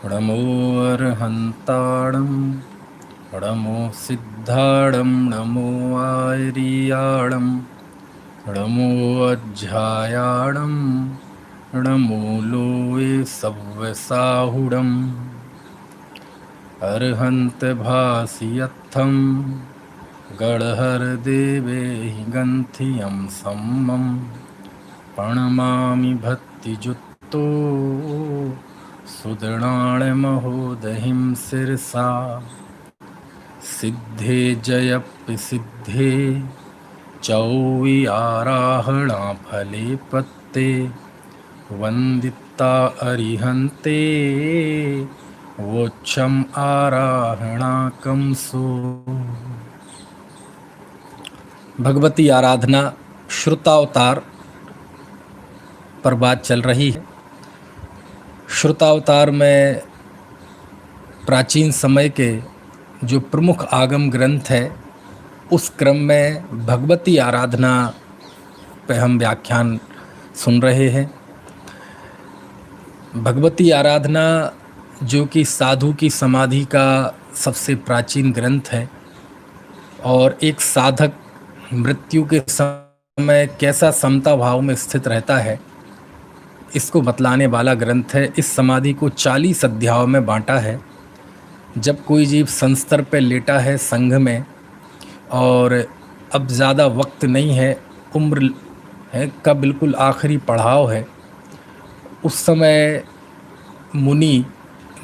नमो अर्हन्ताणं नमो सिद्धाणं नमो आर्याणं नमो अध्यायाणं नमो लोये सव्यसाहुडम् अर्हन्त भासियत्थं गणहरदेवे गन्थियं सम्मं प्रणमामि भक्तियुक्तो सुदृणाणमहोदहिं शिरसा सिद्धे जयपि सिद्धे चौवि आराहणा फले पत्ते वंदिता अरिहन्ते वोच्छम आराहणाकं सो। भगवती आराधना श्रुतावतार पर बात चल रही है। श्रुतावतार में प्राचीन समय के जो प्रमुख आगम ग्रंथ है, उस क्रम में भगवती आराधना पे हम व्याख्यान सुन रहे हैं। भगवती आराधना जो कि साधु की समाधि का सबसे प्राचीन ग्रंथ है और एक साधक मृत्यु के समय कैसा समता भाव में स्थित रहता है, इसको बतलाने वाला ग्रंथ है। इस समाधि को 40 अध्यायों में बांटा है। जब कोई जीव संस्तर पे लेटा है संघ में और अब ज़्यादा वक्त नहीं है, उम्र है का बिल्कुल आखिरी पड़ाव है, उस समय मुनि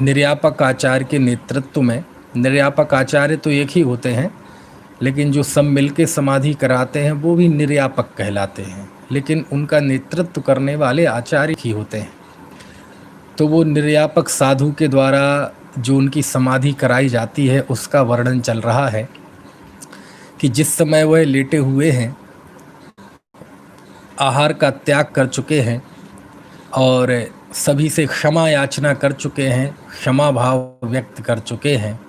निर्यापक आचार्य के नेतृत्व में, निर्यापक आचार्य तो एक ही होते हैं लेकिन जो सब मिलके समाधि कराते हैं वो भी निर्यापक कहलाते हैं, लेकिन उनका नेतृत्व करने वाले आचार्य ही होते हैं। तो वो निर्यापक साधु के द्वारा जो उनकी समाधि कराई जाती है उसका वर्णन चल रहा है कि जिस समय वह लेटे हुए हैं, आहार का त्याग कर चुके हैं और सभी से क्षमा याचना कर चुके हैं, क्षमा भाव व्यक्त कर चुके हैं,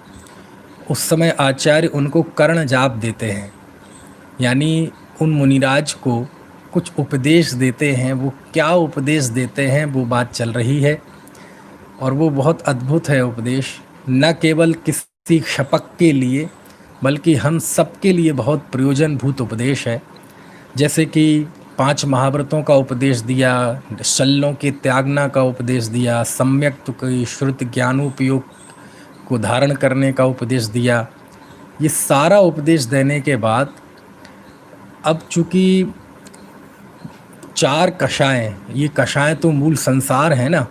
उस समय आचार्य उनको कर्ण जाप देते हैं, यानी उन मुनिराज को कुछ उपदेश देते हैं। वो क्या उपदेश देते हैं वो बात चल रही है और वो बहुत अद्भुत है उपदेश। न केवल किसी क्षपक के लिए बल्कि हम सबके लिए बहुत प्रयोजनभूत उपदेश है। जैसे कि 5 महाव्रतों का उपदेश दिया, शल्यों के त्यागना का उपदेश दिया, सम्यक की श्रुत ज्ञानोपयोग को धारण करने का उपदेश दिया। ये सारा उपदेश देने के बाद अब चूँकि 4 कषाय, ये कषाय तो मूल संसार है ना,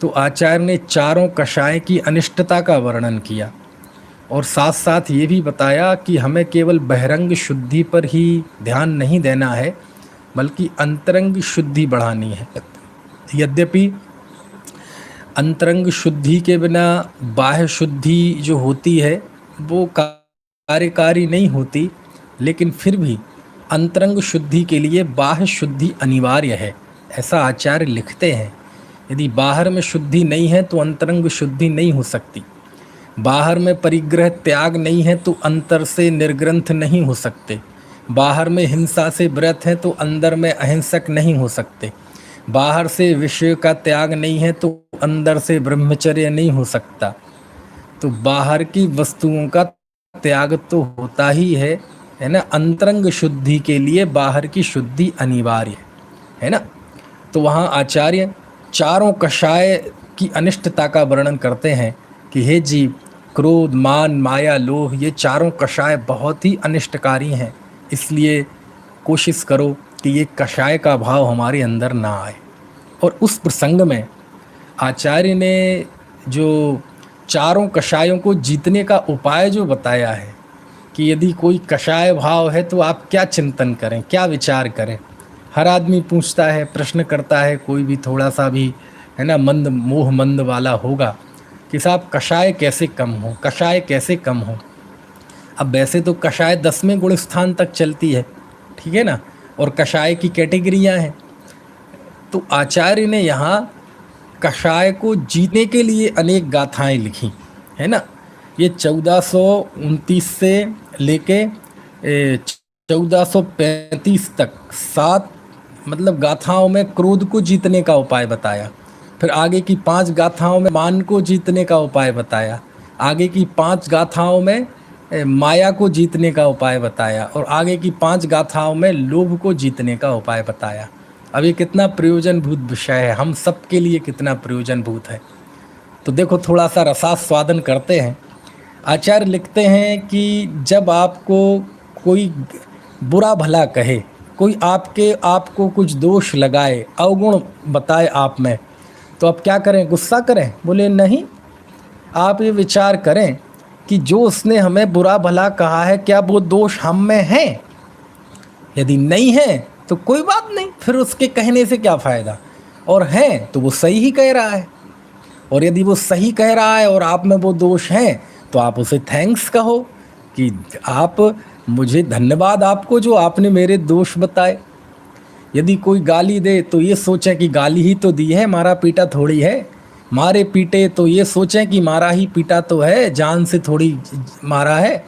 तो आचार्य ने चारों कषाय की अनिष्टता का वर्णन किया और साथ साथ ये भी बताया कि हमें केवल बहिरंग शुद्धि पर ही ध्यान नहीं देना है बल्कि अंतरंग शुद्धि बढ़ानी है। यद्यपि अंतरंग शुद्धि के बिना बाह्य शुद्धि जो होती है वो कार्यकारी नहीं होती, लेकिन फिर भी अंतरंग शुद्धि के लिए बाह्य शुद्धि अनिवार्य है, ऐसा आचार्य लिखते हैं। यदि बाहर में शुद्धि नहीं है तो अंतरंग शुद्धि नहीं हो सकती। बाहर में परिग्रह त्याग नहीं है तो अंतर से निर्ग्रंथ नहीं हो सकते। बाहर में हिंसा से व्रत है तो अंदर में अहिंसक नहीं हो सकते। बाहर से विषय का त्याग नहीं है तो अंदर से ब्रह्मचर्य नहीं हो सकता। तो बाहर की वस्तुओं का त्याग तो होता ही है ना। अंतरंग शुद्धि के लिए बाहर की शुद्धि अनिवार्य है ना। तो वहाँ आचार्य चारों कषाय की अनिष्टता का वर्णन करते हैं कि हे जीव, क्रोध, मान, माया, लोभ, ये चारों कषाय बहुत ही अनिष्टकारी हैं, इसलिए कोशिश करो कि ये कषाय का भाव हमारे अंदर ना आए। और उस प्रसंग में आचार्य ने जो चारों कषायों को जीतने का उपाय जो बताया है कि यदि कोई कषाय भाव है तो आप क्या चिंतन करें, क्या विचार करें। हर आदमी पूछता है, प्रश्न करता है, कोई भी थोड़ा सा भी है ना मंद, मोह मंद वाला होगा कि साहब कषाय कैसे कम हो, कषाय कैसे कम हो। अब वैसे तो कषाय 10वें गुण स्थान तक चलती है, ठीक है ना, और कषाय की कैटेगरियां हैं। तो आचार्य ने यहाँ कषाय को जीतने के लिए अनेक गाथाएं लिखी है ना। ये 1429 से लेके 1435 तक 7 मतलब गाथाओं में क्रोध को जीतने का उपाय बताया। फिर आगे की 5 गाथाओं में मान को जीतने का उपाय बताया। आगे की 5 गाथाओं में माया को जीतने का उपाय बताया। और आगे की 5 गाथाओं में लोभ को जीतने का उपाय बताया। अब ये कितना प्रयोजनभूत विषय है, हम सब के लिए कितना प्रयोजनभूत है। तो देखो, थोड़ा सा रसास्वादन करते हैं। आचार्य लिखते हैं कि जब आपको कोई बुरा भला कहे, कोई आपको कुछ दोष लगाए, अवगुण बताए आप में, तो आप क्या करें? गुस्सा करें? बोले नहीं, आप ये विचार करें कि जो उसने हमें बुरा भला कहा है, क्या वो दोष हम में है? यदि नहीं है तो कोई बात नहीं, फिर उसके कहने से क्या फ़ायदा। और है तो वो सही ही कह रहा है। और यदि वो सही कह रहा है और आप में वो दोष हैं, तो आप उसे थैंक्स कहो कि आप मुझे धन्यवाद आपको जो आपने मेरे दोष बताए। यदि कोई गाली दे तो ये सोचें कि गाली ही तो दी है, मारा पीटा थोड़ी है। मारे पीटे तो ये सोचें कि मारा ही पीटा तो है, जान से थोड़ी मारा है।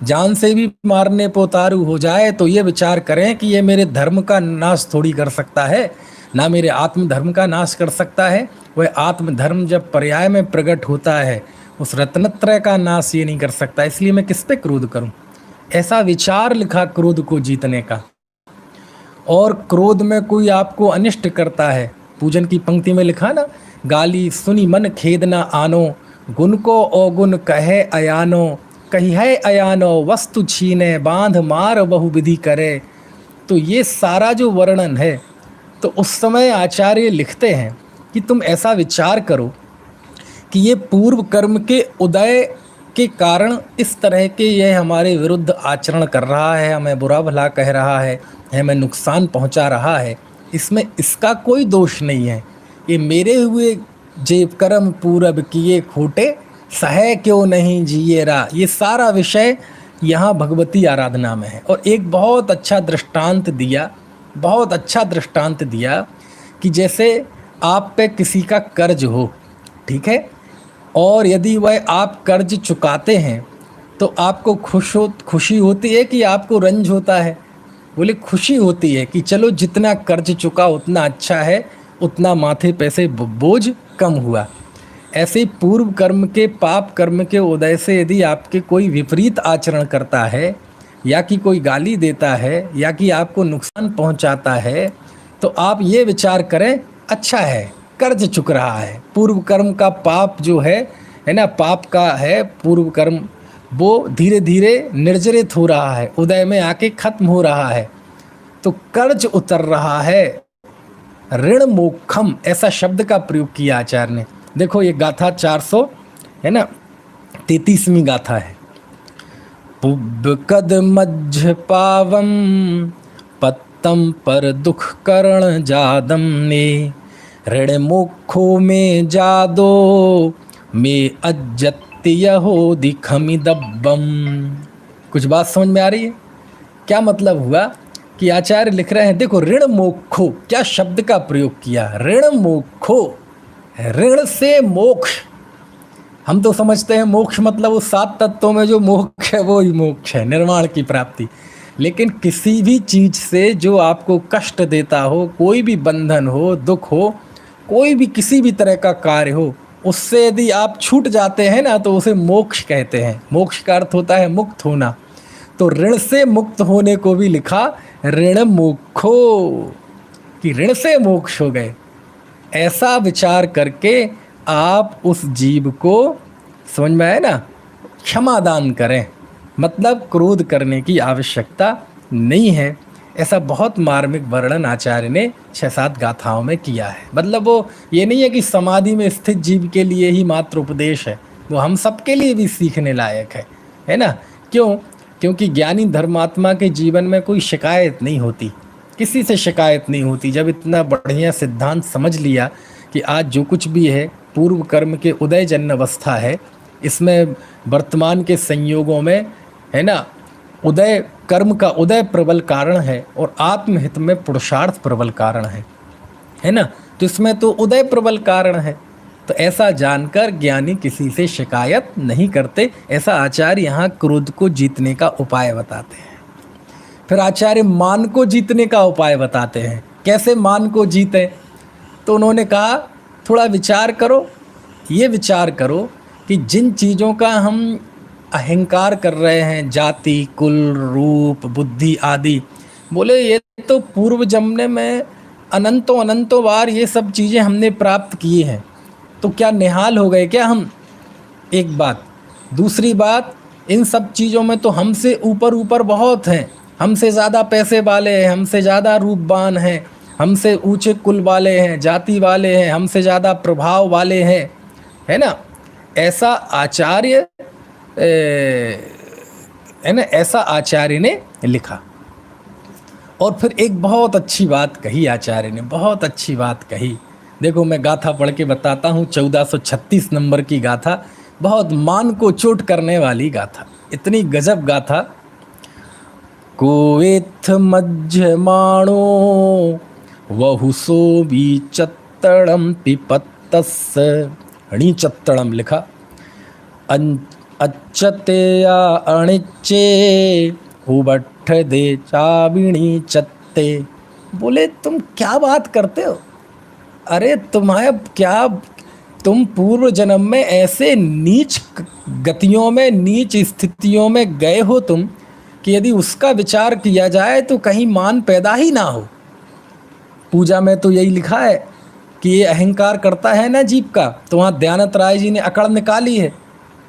जान से भी मारने पे उतारू हो जाए तो ये विचार करें कि ये मेरे धर्म का नाश थोड़ी कर सकता है, ना मेरे आत्म धर्म का नाश कर सकता है। वह आत्म धर्म जब पर्याय में प्रकट होता है, उस रत्नत्रय का नाश ये नहीं कर सकता, इसलिए मैं किस पे क्रोध करूं। ऐसा विचार लिखा क्रोध को जीतने का। और क्रोध में कोई आपको अनिष्ट करता है, पूजन की पंक्ति में लिखा ना, गाली सुनी मन खेद न आनो, गुण को अवगुण कहे अयानो, कही है अयानो वस्तु छीने, बांध मार बहु विधि करे। तो ये सारा जो वर्णन है, तो उस समय आचार्य लिखते हैं कि तुम ऐसा विचार करो कि ये पूर्व कर्म के उदय के कारण इस तरह के यह हमारे विरुद्ध आचरण कर रहा है, हमें बुरा भला कह रहा है, हमें नुकसान पहुंचा रहा है, इसमें इसका कोई दोष नहीं है। ये मेरे हुए जे कर्म पूरब किए खोटे, सह क्यों नहीं जिए रा। ये सारा विषय यहाँ भगवती आराधना में है। और एक बहुत अच्छा दृष्टांत दिया, बहुत अच्छा दृष्टांत दिया कि जैसे आप पे किसी का कर्ज हो, ठीक है, और यदि वह आप कर्ज चुकाते हैं तो आपको खुशी होती है कि आपको रंज होता है? बोले खुशी होती है कि चलो जितना कर्ज चुका उतना अच्छा है, उतना माथे पे से बोझ कम हुआ। ऐसे पूर्व कर्म के पाप कर्म के उदय से यदि आपके कोई विपरीत आचरण करता है, या कि कोई गाली देता है, या कि आपको नुकसान पहुंचाता है, तो आप ये विचार करें अच्छा है, कर्ज चुक रहा है। पूर्व कर्म का पाप जो है ना, पाप का है पूर्व कर्म, वो धीरे धीरे निर्जरित हो रहा है, उदय में आके खत्म हो रहा है, तो कर्ज उतर रहा है। ऋण मोक्षम ऐसा शब्द का प्रयोग किया आचार्य ने। देखो ये गाथा 400 है ना, 33वीं गाथा है। पुब्बकद मज्झ पावम पत्तम पर दुख करण जादम ने, ऋण मोक्षो में जादो में अज्जत्य हो दिखमि दब्बम। कुछ बात समझ में आ रही है? क्या मतलब हुआ कि आचार्य लिख रहे हैं, देखो ऋण मोक्षो, क्या शब्द का प्रयोग किया, ऋण मोक्षो, ऋण से मोक्ष। हम तो समझते हैं मोक्ष मतलब उस 7 तत्वों में जो मोक्ष है वो ही मोक्ष है, निर्वाण की प्राप्ति। लेकिन किसी भी चीज़ से जो आपको कष्ट देता हो, कोई भी बंधन हो, दुख हो, कोई भी किसी भी तरह का कार्य हो, उससे यदि आप छूट जाते हैं ना, तो उसे मोक्ष कहते हैं। मोक्ष का अर्थ होता है मुक्त होना। तो ऋण से मुक्त होने को भी लिखा ऋण मोक्षो, कि ऋण से मोक्ष हो गए। ऐसा विचार करके आप उस जीव को, समझ में आया ना, क्षमा दान करें, मतलब क्रोध करने की आवश्यकता नहीं है। ऐसा बहुत मार्मिक वर्णन आचार्य ने 6-7 गाथाओं में किया है। मतलब वो ये नहीं है कि समाधि में स्थित जीव के लिए ही मात्र उपदेश है, वो हम सब के लिए भी सीखने लायक है ना। क्यों? क्योंकि ज्ञानी धर्मात्मा के जीवन में कोई शिकायत नहीं होती, किसी से शिकायत नहीं होती। जब इतना बढ़िया सिद्धांत समझ लिया कि आज जो कुछ भी है पूर्व कर्म के उदय जन्य अवस्था है, इसमें वर्तमान के संयोगों में है ना, उदय कर्म का उदय प्रबल कारण है और आत्महित में पुरुषार्थ प्रबल कारण है ना। तो इसमें तो उदय प्रबल कारण है। तो ऐसा जानकर ज्ञानी किसी से शिकायत नहीं करते। ऐसा आचार्य यहाँ क्रोध को जीतने का उपाय बताते हैं। फिर आचार्य मान को जीतने का उपाय बताते हैं। कैसे मान को जीतें? तो उन्होंने कहा थोड़ा विचार करो, ये विचार करो कि जिन चीज़ों का हम अहंकार कर रहे हैं, जाति, कुल, रूप, बुद्धि आदि, बोले ये तो पूर्व जन्म में अनंतों अनंतों बार ये सब चीज़ें हमने प्राप्त की हैं, तो क्या निहाल हो गए क्या हम? एक बात। दूसरी बात, इन सब चीज़ों में तो हमसे ऊपर ऊपर बहुत हैं, हमसे ज़्यादा पैसे वाले हैं, हमसे ज़्यादा रूपवान हैं, हमसे ऊंचे कुल वाले हैं, जाति वाले हैं, हमसे ज़्यादा प्रभाव वाले हैं, है ना? ऐसा आचार्य है ना, ऐसा आचार्य ने लिखा। और फिर एक बहुत अच्छी बात कही आचार्य ने, बहुत अच्छी बात कही। देखो मैं गाथा पढ़ के बताता हूँ, 1436 नंबर की गाथा, बहुत मान को चोट करने वाली गाथा, इतनी गजब गाथा। कोएथ मज्जमाणो वहुसो विचत्तड़म पिपत्तस, हणी चत्तड़म लिखा, अच्छतेया अणिच्चे उबट्ठ दे चाबिणी चत्ते। बोले तुम क्या बात करते हो? अरे तुम्हारे क्या, तुम पूर्व जन्म में ऐसे नीच गतियों में, नीच स्थितियों में गए हो तुम कि यदि उसका विचार किया जाए तो कहीं मान पैदा ही ना हो। पूजा में तो यही लिखा है कि ये अहंकार करता है ना जीव का, तो वहाँ दयानंद राय जी ने अकड़ निकाली है।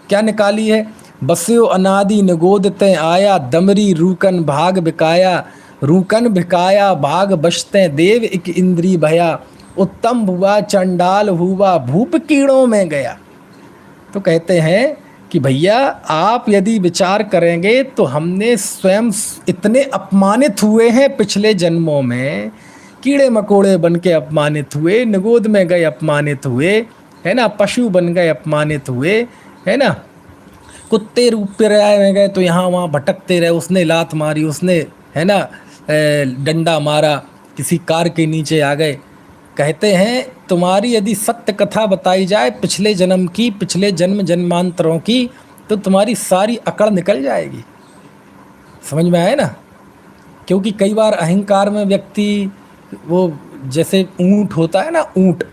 क्या निकाली है? बस्यो अनादि निगोदते आया, दमरी रूकन भाग बिकाया, रूकन भिकाया भाग बचते देव एक इंद्री भया, उत्तम हुआ चंडाल हुआ भूप कीड़ों में गया। तो कहते हैं कि भैया आप यदि विचार करेंगे तो हमने स्वयं इतने अपमानित हुए हैं पिछले जन्मों में, कीड़े मकोड़े बन के अपमानित हुए, निगोद में गए अपमानित हुए, है ना, पशु बन गए अपमानित हुए, है ना, कुत्ते रूप पर्याय में गए तो यहाँ वहाँ भटकते रहे, उसने लात मारी, उसने, है ना, डंडा मारा, किसी कार के नीचे आ गए। कहते हैं तुम्हारी यदि सत्य कथा बताई जाए पिछले जन्म की, पिछले जन्म जन्मांतरों की, तो तुम्हारी सारी अकड़ निकल जाएगी। समझ में आए ना? क्योंकि कई बार अहंकार में व्यक्ति, वो जैसे ऊंट होता है ना, ऊंट,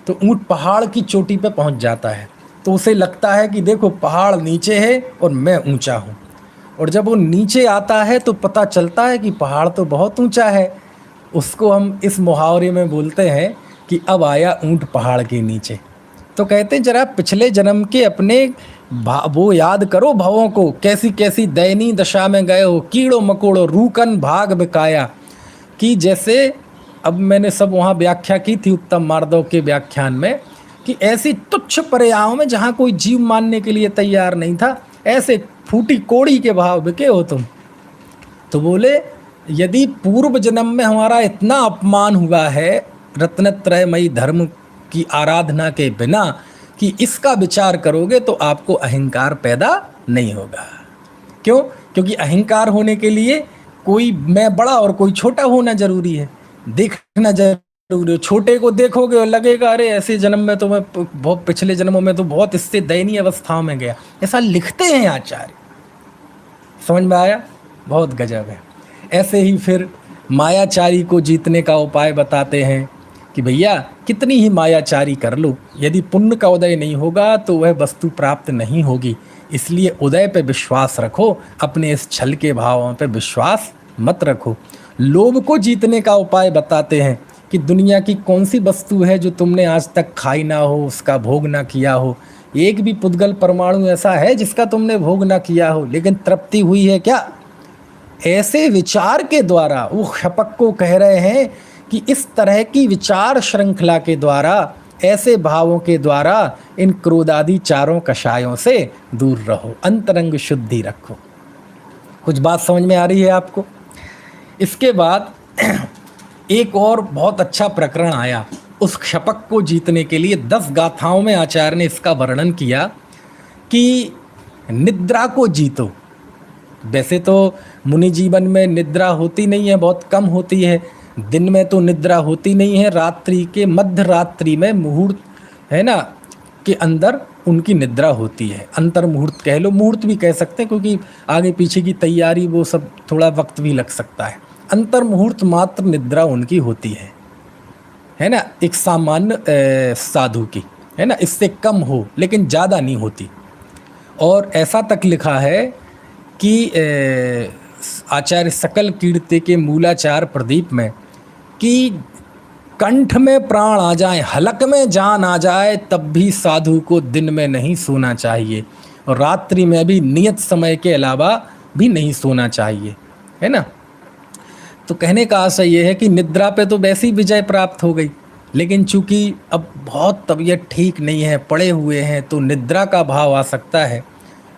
तो ऊंट पहाड़ की चोटी पे पहुंच जाता है, तो उसे लगता है कि देखो पहाड़ नीचे है और मैं ऊंचा हूँ। और जब वो नीचे आता है तो पता चलता है कि पहाड़ तो बहुत ऊंचा है। उसको हम इस मुहावरे में बोलते हैं कि अब आया ऊंट पहाड़ के नीचे। तो कहते हैं जरा पिछले जन्म के अपने वो याद करो भावों को, कैसी कैसी दयनीय दशा में गए हो, कीड़ों मकोड़ों रूकन भाग बिकाया। कि जैसे अब मैंने सब वहाँ व्याख्या की थी उत्तम मार्दव के व्याख्यान में, कि ऐसी तुच्छ पर्यायों में जहाँ कोई जीव मानने के लिए तैयार नहीं था, ऐसे फूटी कोड़ी के भाव बिके हो तुम। तो बोले यदि पूर्व जन्म में हमारा इतना अपमान हुआ है रत्नत्रयमयी धर्म की आराधना के बिना, कि इसका विचार करोगे तो आपको अहंकार पैदा नहीं होगा। क्यों? क्योंकि अहंकार होने के लिए कोई मैं बड़ा और कोई छोटा होना जरूरी है, देखना जरूरी है। छोटे को देखोगे और लगेगा अरे ऐसे जन्म में तो मैं बहुत, पिछले जन्मों में तो बहुत इससे दयनीय अवस्थाओं में गया। ऐसा लिखते हैं आचार्य। समझ में आया? बहुत गजब है। ऐसे ही फिर मायाचारी को जीतने का उपाय बताते हैं कि भैया कितनी ही मायाचारी कर लो, यदि पुण्य का उदय नहीं होगा तो वह वस्तु प्राप्त नहीं होगी। इसलिए उदय पे विश्वास रखो, अपने इस छल के भावों पे विश्वास मत रखो। लोभ को जीतने का उपाय बताते हैं कि दुनिया की कौन सी वस्तु है जो तुमने आज तक खाई ना हो, उसका भोग ना किया हो। एक भी पुद्गल परमाणु ऐसा है जिसका तुमने भोग ना किया हो, लेकिन तृप्ति हुई है क्या? ऐसे विचार के द्वारा वो क्षपक को कह रहे हैं कि इस तरह की विचार श्रृंखला के द्वारा, ऐसे भावों के द्वारा इन क्रोधादि चारों कषायों से दूर रहो, अंतरंग शुद्धि रखो। कुछ बात समझ में आ रही है आपको? इसके बाद एक और बहुत अच्छा प्रकरण आया। उस क्षपक को जीतने के लिए 10 गाथाओं में आचार्य ने इसका वर्णन किया कि निद्रा को जीतो। वैसे तो मुनि जीवन में निद्रा होती नहीं है, बहुत कम होती है। दिन में तो निद्रा होती नहीं है, रात्रि के मध्य रात्रि में मुहूर्त, है ना, के अंदर उनकी निद्रा होती है। अंतर मुहूर्त कह लो, मुहूर्त भी कह सकते हैं क्योंकि आगे पीछे की तैयारी वो सब थोड़ा वक्त भी लग सकता है। अंतर मुहूर्त मात्र निद्रा उनकी होती है। है ना, एक सामान्य साधु की, है ना, इससे कम हो लेकिन ज़्यादा नहीं होती। और ऐसा तक लिखा है कि आचार्य सकल कीर्ति के मूलाचार प्रदीप में कि कंठ में प्राण आ जाए, हलक में जान आ जाए, तब भी साधु को दिन में नहीं सोना चाहिए और रात्रि में भी नियत समय के अलावा भी नहीं सोना चाहिए, है ना। तो कहने का आशय ये है कि निद्रा पे तो वैसी विजय प्राप्त हो गई, लेकिन चूंकि अब बहुत तबीयत ठीक नहीं है, पड़े हुए हैं, तो निद्रा का भाव आ सकता है।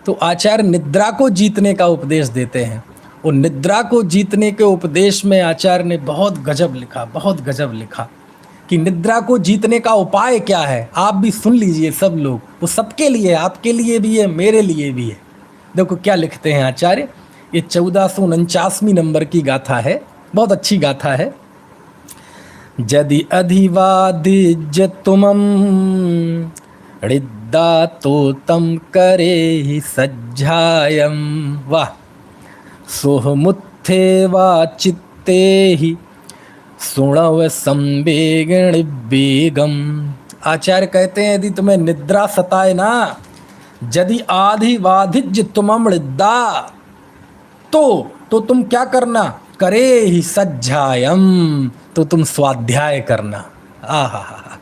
तो आचार्य निद्रा को जीतने का उपदेश देते हैं और निद्रा को जीतने के उपदेश में आचार्य ने बहुत गजब लिखा, बहुत गजब लिखा कि निद्रा को जीतने का उपाय क्या है। आप भी सुन लीजिए सब लोग, वो सबके लिए, आपके लिए भी है, मेरे लिए भी है। देखो क्या लिखते हैं आचार्य, ये 1449वीं नंबर की गाथा है, बहुत अच्छी गाथा है। यदि अधिवादिज्य तुमम ऋद्दा तो तम करे ही सज्जायम, वाह, सोहमुत्थे वा चित्ते ही सुणव संवेगण बेगम। आचार्य कहते हैं यदि तुम्हें निद्रा सताए ना, यदि आधिवाधिज्य तुमम ऋद्दा, तो तुम क्या करना, करे ही सज्जायम, तो तुम स्वाध्याय करना। आहा,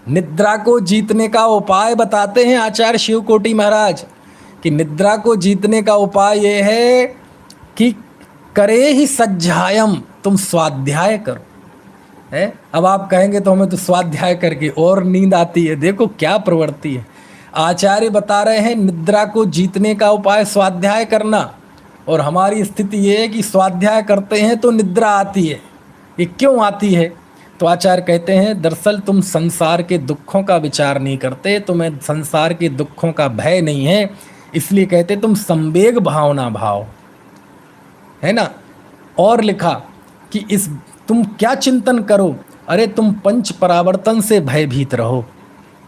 निद्रा को जीतने का उपाय बताते हैं आचार्य शिवकोटि महाराज कि निद्रा को जीतने का उपाय ये है कि करे ही सज्जायम, तुम स्वाध्याय करो, है। अब आप कहेंगे तो हमें तो स्वाध्याय करके और नींद आती है। देखो क्या प्रवृत्ति है, आचार्य बता रहे हैं निद्रा को जीतने का उपाय स्वाध्याय करना, और हमारी स्थिति ये है कि स्वाध्याय करते हैं तो निद्रा आती है। ये क्यों आती है? तो आचार्य कहते हैं दरअसल तुम संसार के दुखों का विचार नहीं करते, तुम्हें संसार के दुखों का भय नहीं है, इसलिए कहते तुम संवेग भावना भाव, है ना। और लिखा कि इस तुम क्या चिंतन करो, अरे तुम पंच परावर्तन से भयभीत रहो।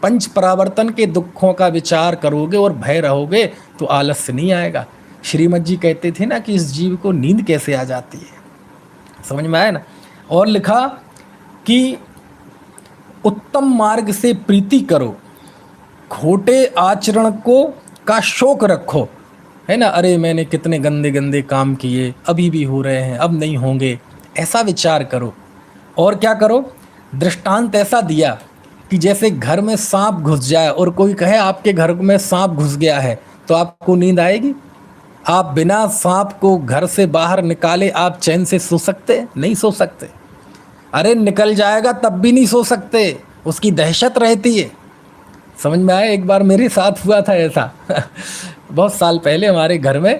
पंच परावर्तन के दुखों का विचार करोगे और भय रहोगे तो आलस्य नहीं आएगा। श्रीमद जी कहते थे ना कि इस जीव को नींद कैसे आ जाती है, समझ में आया ना। और लिखा कि उत्तम मार्ग से प्रीति करो, खोटे आचरण को का शोक रखो, है ना। अरे मैंने कितने गंदे गंदे काम किए, अभी भी हो रहे हैं, अब नहीं होंगे, ऐसा विचार करो। और क्या करो, दृष्टांत ऐसा दिया कि जैसे घर में सांप घुस जाए और कोई कहे आपके घर में सांप घुस गया है, तो आपको नींद आएगी? आप बिना सांप को घर से बाहर निकाले आप चैन से सो सकते? नहीं सो सकते। अरे निकल जाएगा तब भी नहीं सो सकते, उसकी दहशत रहती है। समझ में आया? एक बार मेरे साथ हुआ था ऐसा बहुत साल पहले हमारे घर में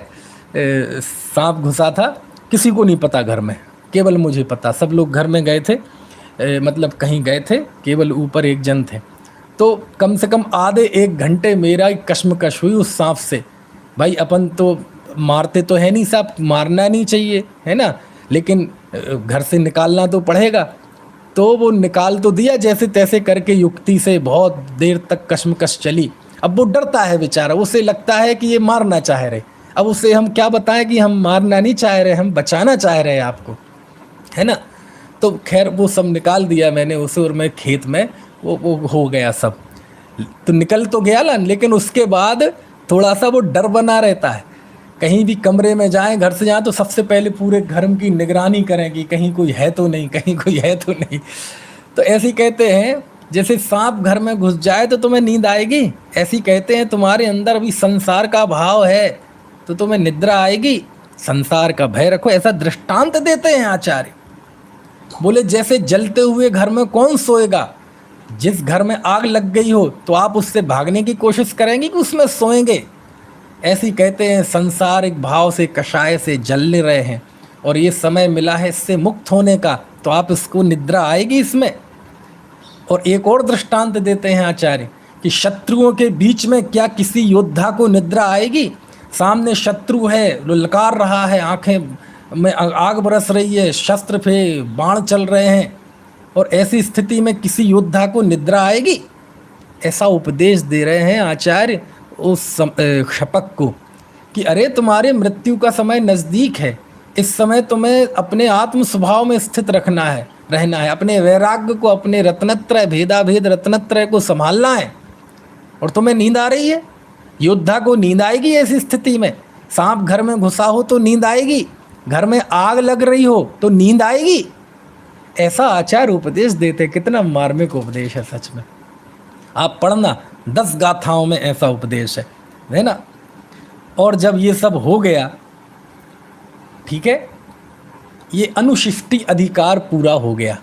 सांप घुसा था, किसी को नहीं पता घर में, केवल मुझे पता। सब लोग घर में गए थे, मतलब कहीं गए थे, केवल ऊपर एक जन थे। तो कम से कम आधे एक घंटे मेरा कश्मकश हुई उस सांप से। भाई अपन तो मारते तो है नहीं, सांप मारना नहीं चाहिए, है ना, लेकिन घर से निकालना तो पड़ेगा। तो वो निकाल तो दिया जैसे तैसे करके, युक्ति से बहुत देर तक कश्मकश चली। अब वो डरता है बेचारा, उसे लगता है कि ये मारना चाह रहे। अब उसे हम क्या बताएं कि हम मारना नहीं चाह रहे, हम बचाना चाह रहे हैं आपको, है ना। तो खैर वो सब निकाल दिया मैंने उसे, और मैं खेत में वो हो गया सब, तो निकल तो गया ना, लेकिन उसके बाद थोड़ा सा वो डर बना रहता है। कहीं भी कमरे में जाएं, घर से जाएं, तो सबसे पहले पूरे घर की निगरानी करें कि कहीं कोई है तो नहीं, कहीं कोई है तो नहीं। तो ऐसे ही कहते हैं जैसे सांप घर में घुस जाए तो तुम्हें नींद आएगी, ऐसे ही कहते हैं तुम्हारे अंदर अभी संसार का भाव है तो तुम्हें निद्रा आएगी, संसार का भय रखो। ऐसा दृष्टांत देते हैं आचार्य। बोले जैसे जलते हुए घर में कौन सोएगा? जिस घर में आग लग गई हो तो आप उससे भागने की कोशिश करेंगे कि उसमें सोएंगे? ऐसे ही कहते हैं संसार एक भाव से, कषाय से जलने रहे हैं और ये समय मिला है इससे मुक्त होने का, तो आप इसको निद्रा आएगी इसमें। और एक और दृष्टांत देते हैं आचार्य कि शत्रुओं के बीच में क्या किसी योद्धा को निद्रा आएगी? सामने शत्रु है, ललकार रहा है, आंखें में आग बरस रही है, शस्त्र पे बाण चल रहे हैं, और ऐसी स्थिति में किसी योद्धा को निद्रा आएगी? ऐसा उपदेश दे रहे हैं आचार्य उस शपक को कि अरे तुम्हारे मृत्यु का समय नज़दीक है, इस समय तुम्हें अपने आत्म स्वभाव में स्थित रखना है, रहना है, अपने वैराग्य को, अपने रत्नत्रय भेदाभेद रत्नत्रय को संभालना है। और तुम्हें नींद आ रही है? योद्धा को नींद आएगी ऐसी स्थिति में? सांप घर में घुसा हो तो नींद आएगी, घर में आग लग रही हो तो नींद आएगी? ऐसा आचार्य उपदेश देते। कितना मार्मिक उपदेश है सच में। आप पढ़ना 10 गाथाओं में ऐसा उपदेश है ना। और जब ये सब हो गया, ठीक है, ये अनुशिष्टि अधिकार पूरा हो गया।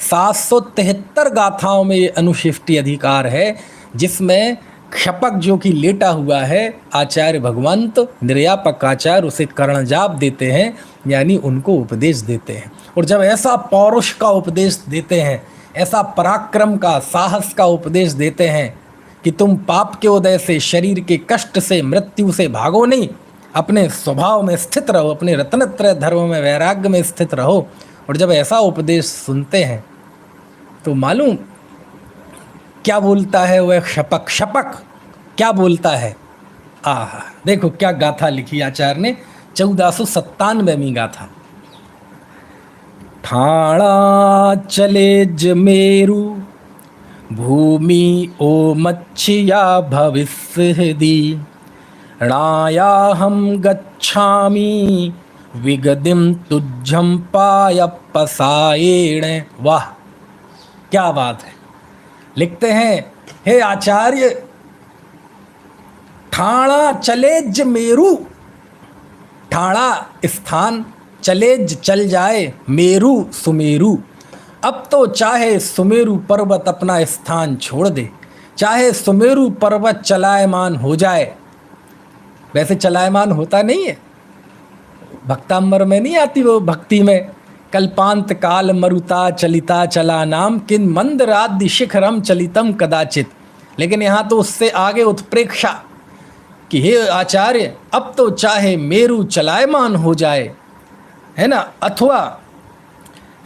773 गाथाओं में ये अनुशिष्टि अधिकार है, जिसमें क्षपक जो कि लेटा हुआ है, आचार्य भगवंत निर्यापक आचार्य उसे कर्णजाप देते हैं, यानी उनको उपदेश देते हैं। और जब ऐसा पौरुष का उपदेश देते हैं, ऐसा पराक्रम का, साहस का उपदेश देते हैं कि तुम पाप के उदय से, शरीर के कष्ट से, मृत्यु से भागो नहीं, अपने स्वभाव में स्थित रहो, अपने रत्नत्रय धर्म में, वैराग्य में स्थित रहो। और जब ऐसा उपदेश सुनते हैं तो मालूम क्या बोलता है वह क्षपक? क्षपक क्या बोलता है? आहा, देखो क्या गाथा लिखी आचार्य ने, 1497वीं गाथा। ठाणा चले जमेरु भूमि ओ मच्छिया भविष्य दी, णाया हम गच्छामि विगदिम तुझ्झम पाय पसायेण। वाह क्या बात है। लिखते हैं, हे आचार्य, ठाणा चलेज मेरु, ठाणा स्थान, चलेज चल जाए, मेरु सुमेरु। अब तो चाहे सुमेरु पर्वत अपना स्थान छोड़ दे, चाहे सुमेरु पर्वत चलायमान हो जाए। वैसे चलायमान होता नहीं है, भक्तांबर में नहीं आती वो भक्ति में, कल्पांत काल मरुता चलिता चला नाम, किन मंदरादि शिखरम चलितम कदाचित। लेकिन यहाँ तो उससे आगे उत्प्रेक्षा कि हे आचार्य, अब तो चाहे मेरु चलायमान हो जाए, है ना, अथवा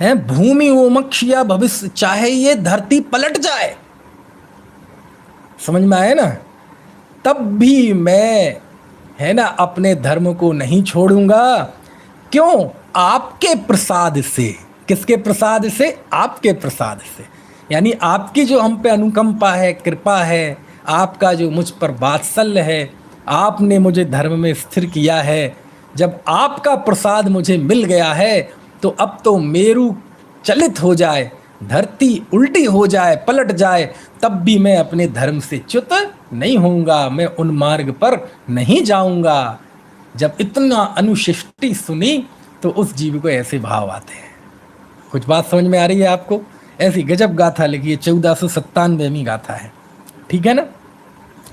है भूमि ओमक्षिया भविष्य, चाहे ये धरती पलट जाए, समझ में आए ना, तब भी मैं, है ना, अपने धर्म को नहीं छोड़ूंगा। क्यों? आपके प्रसाद से। किसके प्रसाद से? आपके प्रसाद से। यानी आपकी जो हम पे अनुकंपा है, कृपा है, आपका जो मुझ पर वात्सल्य है, आपने मुझे धर्म में स्थिर किया है, जब आपका प्रसाद मुझे मिल गया है, तो अब तो मेरु चलित हो जाए, धरती उल्टी हो जाए, पलट जाए, तब भी मैं अपने धर्म से च्युत नहीं होऊंगा, मैं उन मार्ग पर नहीं जाऊंगा। जब इतना अनुशिष्टि सुनी तो उस जीव को ऐसे भाव आते हैं। कुछ बात समझ में आ रही है आपको? ऐसी गजब गाथा लिखी है, 1497वीं गाथा है, ठीक है ना,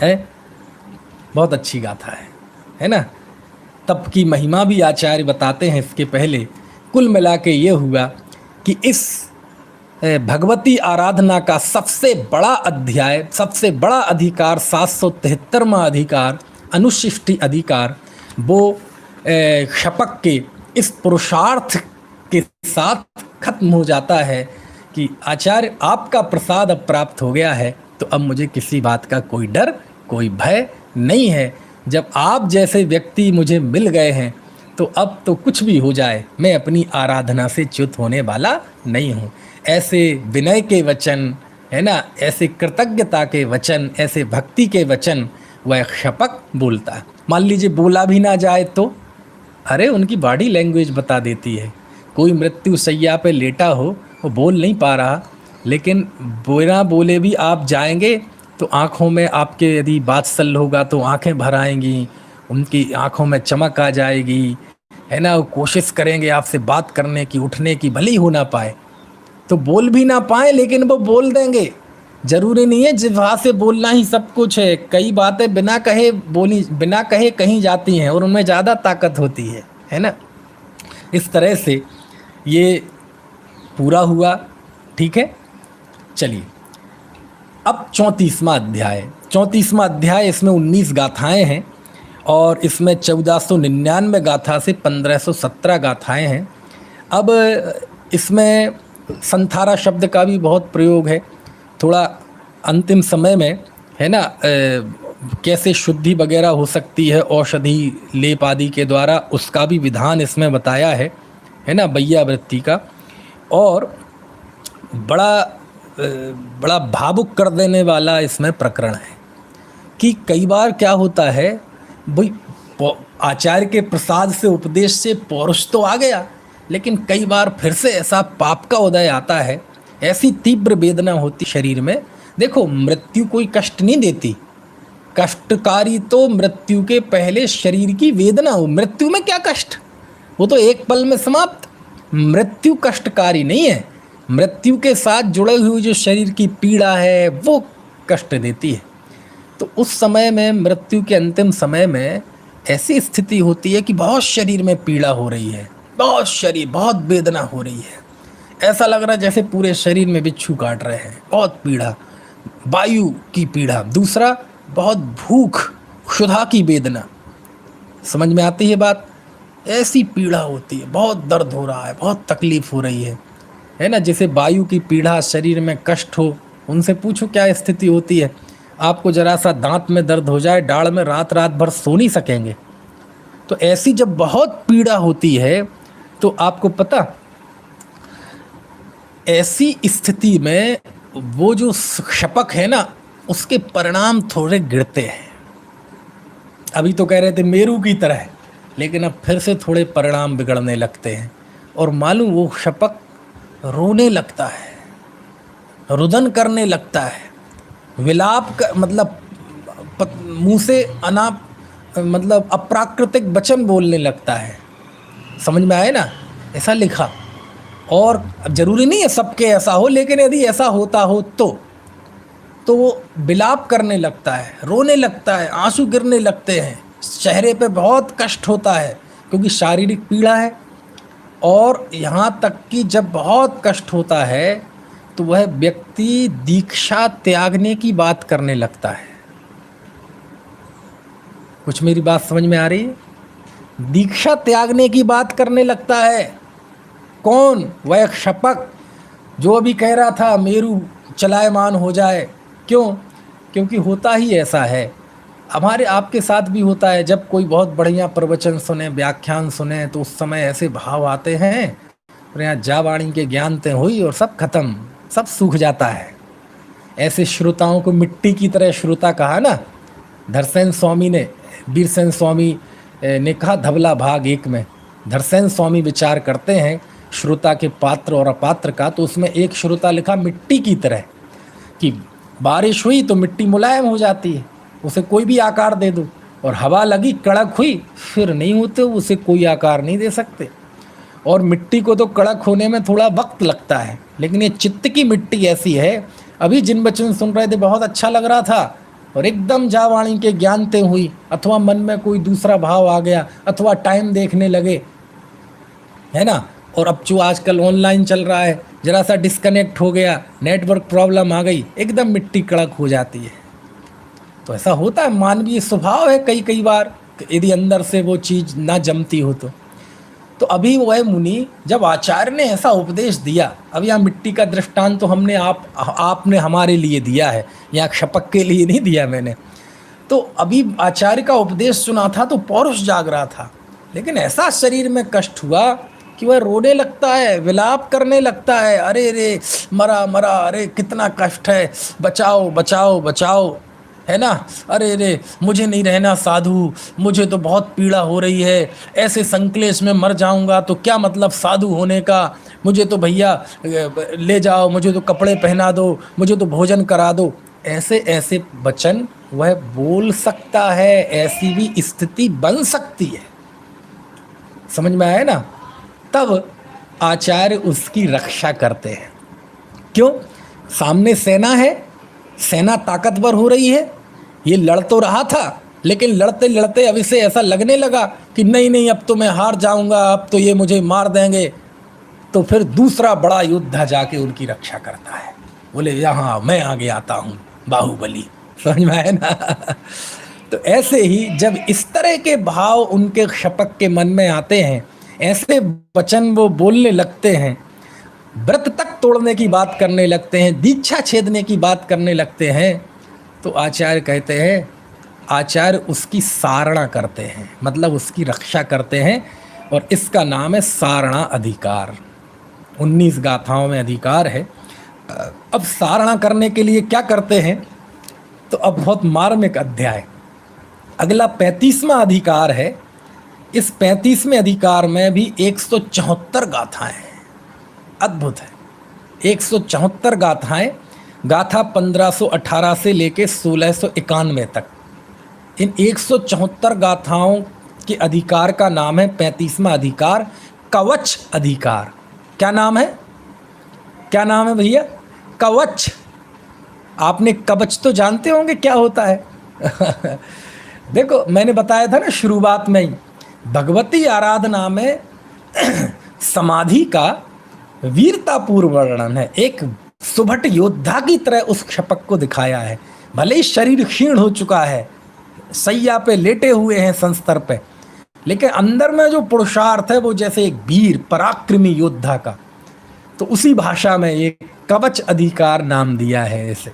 है बहुत अच्छी गाथा है ना। तप की महिमा भी आचार्य बताते हैं। इसके पहले कुल मिला के ये हुआ कि इस भगवती आराधना का सबसे बड़ा अध्याय, सबसे बड़ा अधिकार, 773वां अधिकार, अनुशिष्टि अधिकार, वो क्षपक के इस पुरुषार्थ के साथ खत्म हो जाता है कि आचार्य आपका प्रसाद अब प्राप्त हो गया है, तो अब मुझे किसी बात का कोई डर, कोई भय नहीं है। जब आप जैसे व्यक्ति मुझे मिल गए हैं, तो अब तो कुछ भी हो जाए, मैं अपनी आराधना से च्युत होने वाला नहीं हूँ। ऐसे विनय के वचन, है ना, ऐसे कृतज्ञता के वचन, ऐसे भक्ति के वचन वह क्षपक बोलता है। मान लीजिए बोला भी ना जाए तो, अरे उनकी बॉडी लैंग्वेज बता देती है। कोई मृत्यु शैया पे लेटा हो, वो बोल नहीं पा रहा, लेकिन बिना बोले भी आप जाएंगे तो आँखों में आपके यदि वात्सल्य होगा तो आँखें भर आएंगी, उनकी आँखों में चमक आ जाएगी, है ना। वो कोशिश करेंगे आपसे बात करने की, उठने की, भले ही हो ना पाए तो बोल भी ना पाए, लेकिन वो बोल देंगे। जरूरी नहीं है जिह्वा से बोलना ही सब कुछ है। कई बातें बिना कहे बोली, बिना कहे कहीं जाती हैं और उनमें ज़्यादा ताकत होती है ना। इस तरह से ये पूरा हुआ, ठीक है। चलिए अब 34वां अध्याय। 34वां अध्याय, इसमें 19 गाथाएं हैं और इसमें 1499 गाथा से 1517 गाथाएं हैं। अब इसमें संथारा शब्द का भी बहुत प्रयोग है। थोड़ा अंतिम समय में, है ना, कैसे शुद्धि वगैरह हो सकती है औषधि लेप आदि के द्वारा, उसका भी विधान इसमें बताया है ना, वैयावृत्ति का। और बड़ा भावुक कर देने वाला इसमें प्रकरण है कि कई बार क्या होता है भाई, आचार्य के प्रसाद से, उपदेश से पौरुष तो आ गया, लेकिन कई बार फिर से ऐसा पाप का उदय आता है, ऐसी तीव्र वेदना होती शरीर में। देखो, मृत्यु कोई कष्ट नहीं देती, कष्टकारी तो मृत्यु के पहले शरीर की वेदना हो। मृत्यु में क्या कष्ट, वो तो एक पल में समाप्त। मृत्यु कष्टकारी नहीं है, मृत्यु के साथ जुड़े हुई जो शरीर की पीड़ा है वो कष्ट देती है। तो उस समय में, मृत्यु के अंतिम समय में ऐसी स्थिति होती है कि बहुत शरीर में पीड़ा हो रही है, बहुत वेदना हो रही है, ऐसा लग रहा है जैसे पूरे शरीर में बिच्छू काट रहे हैं, बहुत पीड़ा, वायु की पीड़ा। दूसरा, बहुत भूख, क्षुधा की वेदना। समझ में आती है बात? ऐसी पीड़ा होती है, बहुत दर्द हो रहा है, बहुत तकलीफ हो रही है ना। जैसे वायु की पीड़ा, शरीर में कष्ट हो, उनसे पूछो क्या स्थिति होती है। आपको जरा सा दांत में दर्द हो जाए, दाढ़ में, रात भर सो नहीं सकेंगे। तो ऐसी जब बहुत पीड़ा होती है तो आपको पता, ऐसी स्थिति में वो जो शपक है ना, उसके परिणाम थोड़े गिरते हैं। अभी तो कह रहे थे मेरू की तरह, लेकिन अब फिर से थोड़े परिणाम बिगड़ने लगते हैं। और मालूम, वो शपक रोने लगता है, रुदन करने लगता है, विलाप का मतलब मुंह से मतलब अप्राकृतिक वचन बोलने लगता है। समझ में आए ना, ऐसा लिखा। और अब जरूरी नहीं है सबके ऐसा हो, लेकिन यदि ऐसा होता हो तो वो विलाप करने लगता है, रोने लगता है, आंसू गिरने लगते हैं, चेहरे पे बहुत कष्ट होता है, क्योंकि शारीरिक पीड़ा है। और यहाँ तक कि जब बहुत कष्ट होता है तो वह व्यक्ति दीक्षा त्यागने की बात करने लगता है। कुछ मेरी बात समझ में आ रही है? दीक्षा त्यागने की बात करने लगता है। कौन? वह शपक जो अभी कह रहा था मेरू चलायमान हो जाए। क्यों? क्योंकि होता ही ऐसा है, हमारे आपके साथ भी होता है। जब कोई बहुत बढ़िया प्रवचन सुने, व्याख्यान सुने, तो उस समय ऐसे भाव आते हैं, और यहाँ जा वाणी के ज्ञान ते हुई और सब खत्म, सब सूख जाता है। ऐसे श्रोताओं को मिट्टी की तरह श्रोता कहा ना धरसेन स्वामी ने, वीरसेन स्वामी ने कहा धवला भाग 1 में। धरसेन स्वामी विचार करते हैं श्रोता के पात्र और अपात्र का, तो उसमें एक श्रोता लिखा मिट्टी की तरह, कि बारिश हुई तो मिट्टी मुलायम हो जाती है, उसे कोई भी आकार दे दो, और हवा लगी कड़क हुई फिर नहीं होते, उसे कोई आकार नहीं दे सकते। और मिट्टी को तो कड़क होने में थोड़ा वक्त लगता है, लेकिन ये चित्त की मिट्टी ऐसी है। अभी जिन वचन सुन रहे थे बहुत अच्छा लग रहा था, और एकदम जा वाणी के ज्ञानते हुई, अथवा मन में कोई दूसरा भाव आ गया, अथवा टाइम देखने लगे, है ना। और अब जो आजकल ऑनलाइन चल रहा है, जरा सा डिस्कनेक्ट हो गया, नेटवर्क प्रॉब्लम आ गई, एकदम मिट्टी कड़क हो जाती है। तो ऐसा होता है, मानवीय स्वभाव है कई बार, यदि अंदर से वो चीज़ ना जमती हो तो अभी वह मुनि, जब आचार्य ने ऐसा उपदेश दिया, अब यहाँ मिट्टी का दृष्टांत तो हमने आपने हमारे लिए दिया है, यहाँ शपक के लिए नहीं दिया मैंने। तो अभी आचार्य का उपदेश सुना था तो पौरुष जाग रहा था, लेकिन ऐसा शरीर में कष्ट हुआ कि वह रोने लगता है, विलाप करने लगता है, अरे रे मरा मरा, अरे कितना कष्ट है, बचाओ बचाओ बचाओ, है ना। अरे रे मुझे नहीं रहना साधु, मुझे तो बहुत पीड़ा हो रही है, ऐसे संकलेश में मर जाऊंगा तो क्या मतलब साधु होने का, मुझे तो भैया ले जाओ, मुझे तो कपड़े पहना दो, मुझे तो भोजन करा दो। ऐसे ऐसे वचन वह बोल सकता है, ऐसी भी स्थिति बन सकती है। समझ में आया ना। तब आचार्य उसकी रक्षा करते हैं। क्यों? सामने सेना है, सेना ताकतवर हो रही है, ये लड़ तो रहा था, लेकिन लड़ते लड़ते अब इसे ऐसा लगने लगा कि नहीं नहीं अब तो मैं हार जाऊंगा, अब तो ये मुझे मार देंगे। तो फिर दूसरा बड़ा योद्धा जाके उनकी रक्षा करता है, बोले यहाँ मैं आगे आता हूँ, बाहुबली। समझ में आया ना। तो ऐसे ही जब इस तरह के भाव उनके शपक के मन में आते हैं, ऐसे वचन वो बोलने लगते हैं, व्रत तक तोड़ने की बात करने लगते हैं, दीक्षा छेदने की बात करने लगते हैं, तो आचार्य कहते हैं, आचार्य उसकी सारणा करते हैं, मतलब उसकी रक्षा करते हैं। और इसका नाम है सारणा अधिकार। 19 गाथाओं में अधिकार है। अब सारणा करने के लिए क्या करते हैं, तो अब बहुत मार्मिक अध्याय अगला 35वां अधिकार है। इस 35वें अधिकार में भी 174 गाथाएं हैं। अद्भुत है, 174 गाथाएं। गाथा 1518 से लेके 1691 तक। इन 174 गाथाओं के अधिकार का नाम है 35वां अधिकार, कवच अधिकार। क्या नाम है, क्या नाम है भैया? कवच। आपने कवच तो जानते होंगे क्या होता है। देखो, मैंने बताया था ना शुरुआत में ही, भगवती आराधना में समाधि का वीरतापूर्व वर्णन है। एक सुभट योद्धा की तरह उस क्षपक को दिखाया है। भले ही शरीर क्षीण हो चुका है, सैया पे लेटे हुए हैं संस्तर पे, लेकिन अंदर में जो पुरुषार्थ है वो जैसे एक वीर पराक्रमी योद्धा का। तो उसी भाषा में ये कवच अधिकार नाम दिया है इसे।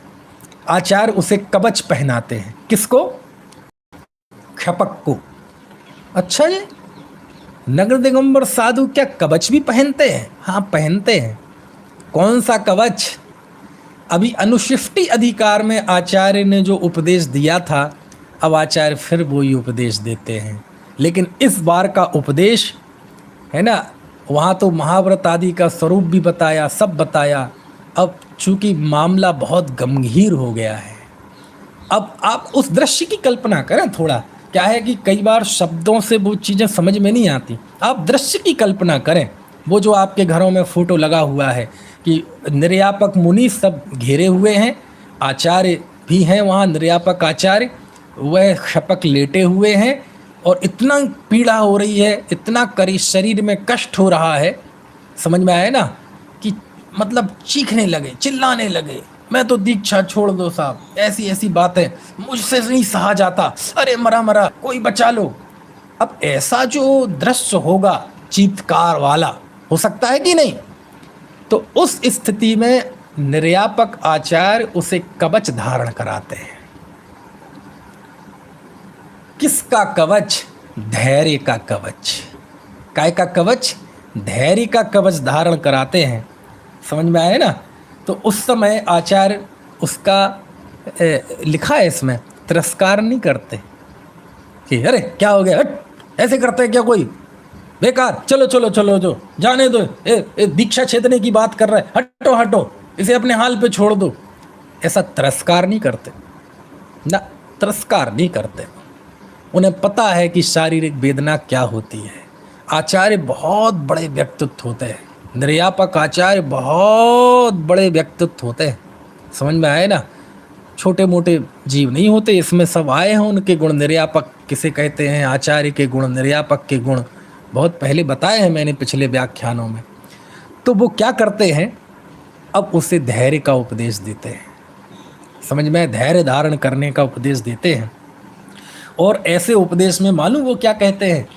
आचार्य उसे कवच पहनाते हैं। किसको? क्षपक को। अच्छा जी, नगर दिगंबर साधु क्या कवच भी पहनते हैं? हाँ, पहनते हैं। कौन सा कवच? अभी अनुशिष्टि अधिकार में आचार्य ने जो उपदेश दिया था, अब आचार्य फिर वही उपदेश देते हैं। लेकिन इस बार का उपदेश है ना, वहाँ तो महाव्रत आदि का स्वरूप भी बताया, सब बताया। अब चूंकि मामला बहुत गंभीर हो गया है, अब आप उस दृश्य की कल्पना करें। थोड़ा क्या है कि कई बार शब्दों से वो चीज़ें समझ में नहीं आती। आप दृश्य की कल्पना करें। वो जो आपके घरों में फोटो लगा हुआ है कि निर्यापक मुनि सब घेरे हुए हैं, आचार्य भी हैं वहाँ, निर्यापक आचार्य, वह क्षपक लेटे हुए हैं और इतना पीड़ा हो रही है, इतना करी शरीर में कष्ट हो रहा है, समझ में आया ना, कि मतलब चीखने लगे, चिल्लाने लगे, मैं तो दीक्षा छोड़ दो साहब, ऐसी ऐसी बातें मुझसे नहीं सहा जाता, अरे मरा मरा, कोई बचा लो। अब ऐसा जो दृश्य होगा चीत्कार वाला, हो सकता है कि नहीं? तो उस स्थिति में निर्यापक आचार्य उसे कवच धारण कराते हैं। किसका कवच? धैर्य का कवच। काय का कवच? धैर्य का कवच धारण कराते हैं। समझ में आया ना? तो उस समय आचार्य उसका लिखा है इसमें, तिरस्कार नहीं करते कि अरे क्या हो गया, हट, ऐसे करते हैं क्या कोई, बेकार, चलो चलो चलो, जो जाने दो, दीक्षा छेदने की बात कर रहा है, हटो हटो, इसे अपने हाल पे छोड़ दो। ऐसा तिरस्कार नहीं करते ना, तिरस्कार नहीं करते। उन्हें पता है कि शारीरिक वेदना क्या होती है। आचार्य बहुत बड़े व्यक्तित्व होते हैं, निर्यापक आचार्य बहुत बड़े व्यक्तित्व होते हैं। समझ में आए ना? छोटे मोटे जीव नहीं होते, इसमें सब आए हैं उनके गुण। निर्यापक किसे कहते हैं, आचार्य के गुण, निर्यापक के गुण बहुत पहले बताए हैं मैंने पिछले व्याख्यानों में। तो वो क्या करते हैं, अब उसे धैर्य का उपदेश देते हैं। समझ में? धैर्य धारण करने का उपदेश देते हैं। और ऐसे उपदेश में मालूम वो क्या कहते हैं,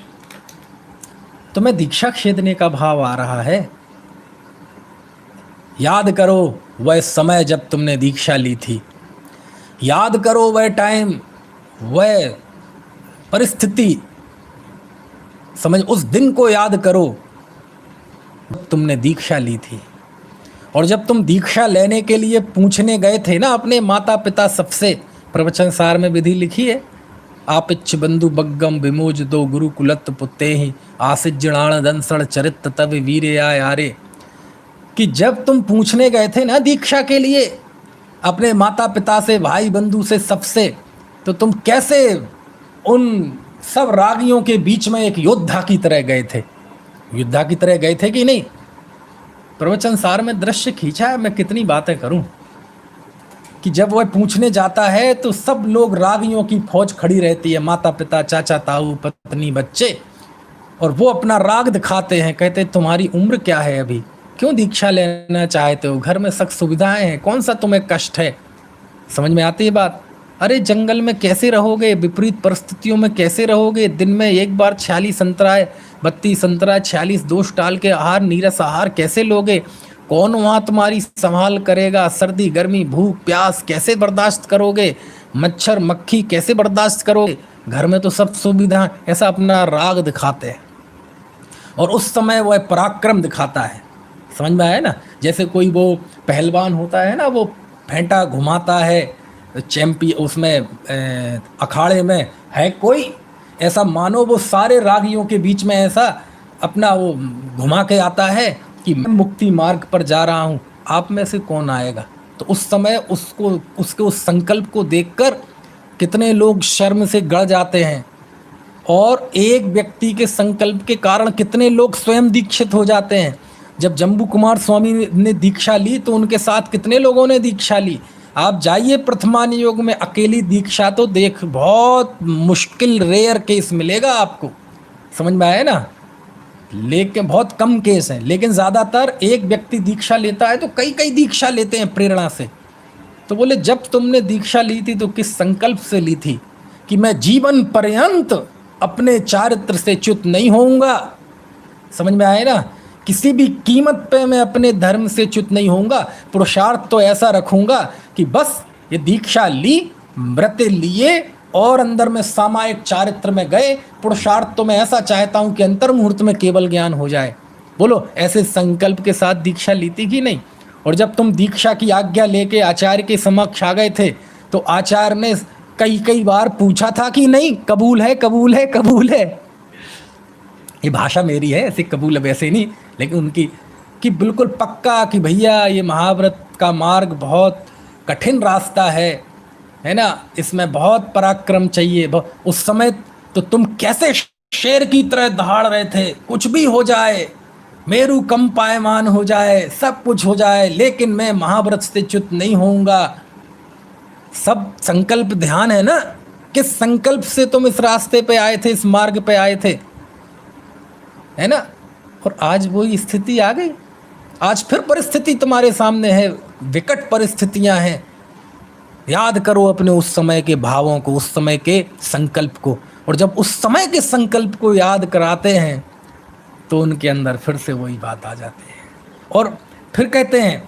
तुम्हें दीक्षा छेदने का भाव आ रहा है, याद करो वह समय जब तुमने दीक्षा ली थी, याद करो वह टाइम, वह परिस्थिति, समझ, उस दिन को याद करो तुमने दीक्षा ली थी। और जब तुम दीक्षा लेने के लिए पूछने गए थे ना अपने माता पिता सबसे, प्रवचन सार में विधि लिखी है, आप इच्छ बंधु बग्गम विमोज दो गुरु कुलत पुते ही आसिजणाण दंसण चरित तब वीर आय आरे, कि जब तुम पूछने गए थे ना दीक्षा के लिए अपने माता पिता से, भाई बंधु से, सबसे, तो तुम कैसे उन सब रागियों के बीच में एक योद्धा की तरह गए थे। योद्धा की तरह गए थे कि नहीं? प्रवचन सार में दृश्य खींचा है, मैं कितनी बातें करूं, कि जब वह पूछने जाता है तो सब लोग रागियों की फौज खड़ी रहती है, माता पिता, चाचा ताऊ, पत्नी, बच्चे, और वो अपना राग दिखाते हैं। कहते तुम्हारी उम्र क्या है, अभी क्यों दीक्षा लेना चाहते हो, घर में सख्त सुविधाएं हैं, कौन सा तुम्हें कष्ट है? समझ में आती है बात? अरे जंगल में कैसे रहोगे, विपरीत परिस्थितियों में कैसे रहोगे, दिन में एक बार 46 अंतराय, 32 अंतराय, 46 दोष टाल के आहार, नीरस आहार कैसे लोगे? कौन वहाँ तुम्हारी संभाल करेगा? सर्दी गर्मी भूख प्यास कैसे बर्दाश्त करोगे? मच्छर मक्खी कैसे बर्दाश्त करोगे? घर में तो सब सुविधा। ऐसा अपना राग दिखाते हैं और उस समय वह पराक्रम दिखाता है। समझ में आया ना? जैसे कोई वो पहलवान होता है ना, वो फेंटा घुमाता है उसमें अखाड़े में, है कोई ऐसा, मानो वो सारे रागियों के बीच में ऐसा अपना वो घुमा के आता है कि मैं मुक्ति मार्ग पर जा रहा हूँ, आप में से कौन आएगा? तो उस समय उसके उस संकल्प को देखकर कितने लोग शर्म से गड़ जाते हैं, और एक व्यक्ति के संकल्प के कारण कितने लोग स्वयं दीक्षित हो जाते हैं। जब जम्बू कुमार स्वामी ने दीक्षा ली तो उनके साथ कितने लोगों ने दीक्षा ली? आप जाइए प्रथमान योग में, अकेली दीक्षा तो देख बहुत मुश्किल, रेयर केस मिलेगा आपको। समझ में आया ना? लेकिन बहुत कम केस हैं, लेकिन ज़्यादातर एक व्यक्ति दीक्षा लेता है तो कई कई दीक्षा लेते हैं प्रेरणा से। तो बोले जब तुमने दीक्षा ली थी तो किस संकल्प से ली थी? कि मैं जीवन पर्यंत अपने चारित्र से च्युत नहीं होऊंगा। समझ में आए ना? किसी भी कीमत पे मैं अपने धर्म से च्युत नहीं होऊंगा। पुरुषार्थ तो ऐसा रखूंगा कि बस ये दीक्षा ली, व्रत लिए और अंदर में सामायिक चारित्र में गए। पुरुषार्थ तो मैं ऐसा चाहता हूं कि अंतर मुहूर्त में केवल ज्ञान हो जाए। बोलो ऐसे संकल्प के साथ दीक्षा ली थी कि नहीं? और जब तुम दीक्षा की आज्ञा लेके आचार्य के समक्ष आ गए थे तो आचार्य ने कई कई बार पूछा था कि नहीं, कबूल है, कबूल है, कबूल है? ये भाषा मेरी है, ऐसे कबूल है वैसे नहीं, लेकिन उनकी कि बिल्कुल पक्का कि भैया ये महाव्रत का मार्ग बहुत कठिन रास्ता है ना, इसमें बहुत पराक्रम चाहिए। उस समय तो तुम कैसे शेर की तरह दहाड़ रहे थे, कुछ भी हो जाए, मेरू कंपायमान हो जाए, सब कुछ हो जाए, लेकिन मैं महाव्रत से च्युत नहीं होऊंगा। सब संकल्प ध्यान है ना? किस संकल्प से तुम इस रास्ते पे आए थे, इस मार्ग पे आए थे, है ना? और आज वही स्थिति आ गई। आज फिर परिस्थिति तुम्हारे सामने है, विकट परिस्थितियां हैं। याद करो अपने उस समय के भावों को, उस समय के संकल्प को, और जब उस समय के संकल्प को याद कराते हैं तो उनके अंदर फिर से वही बात आ जाती है। और फिर कहते हैं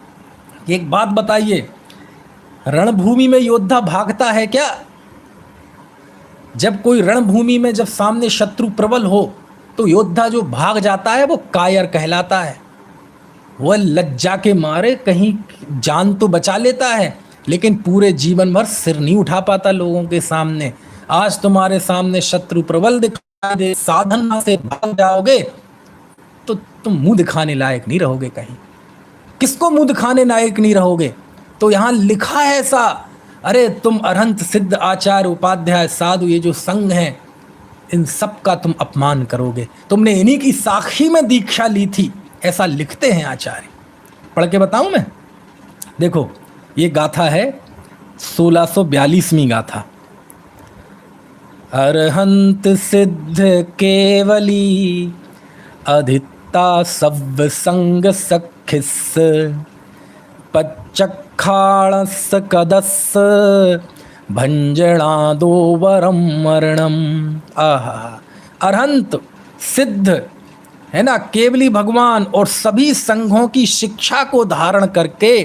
कि एक बात बताइए, रणभूमि में योद्धा भागता है क्या? जब कोई रणभूमि में जब सामने शत्रु प्रबल हो तो योद्धा जो भाग जाता है वो कायर कहलाता है। वह लज्जा के मारे कहीं जान तो बचा लेता है, लेकिन पूरे जीवन भर सिर नहीं उठा पाता लोगों के सामने। आज तुम्हारे सामने शत्रु प्रबल दिखाई दे, साधना से भाग जाओगे तो तुम मुंह दिखाने लायक नहीं रहोगे। कहीं किसको मुंह दिखाने लायक नहीं रहोगे? तो यहाँ लिखा है ऐसा, अरे तुम अरहंत सिद्ध आचार्य उपाध्याय साधु, ये जो संघ हैं, इन सब का तुम अपमान करोगे। तुमने इन्हीं की साक्षी में दीक्षा ली थी, ऐसा लिखते हैं आचार्य। पढ़ के बताऊं मैं? देखो ये गाथा है 1642वीं गाथा। अरहंत सिद्ध केवली अधिता सव्य संग सखिस पच्चखाणस कदस भंजनादो वरम मरणम। आहा, अरहंत सिद्ध है ना, केवली भगवान और सभी संघों की शिक्षा को धारण करके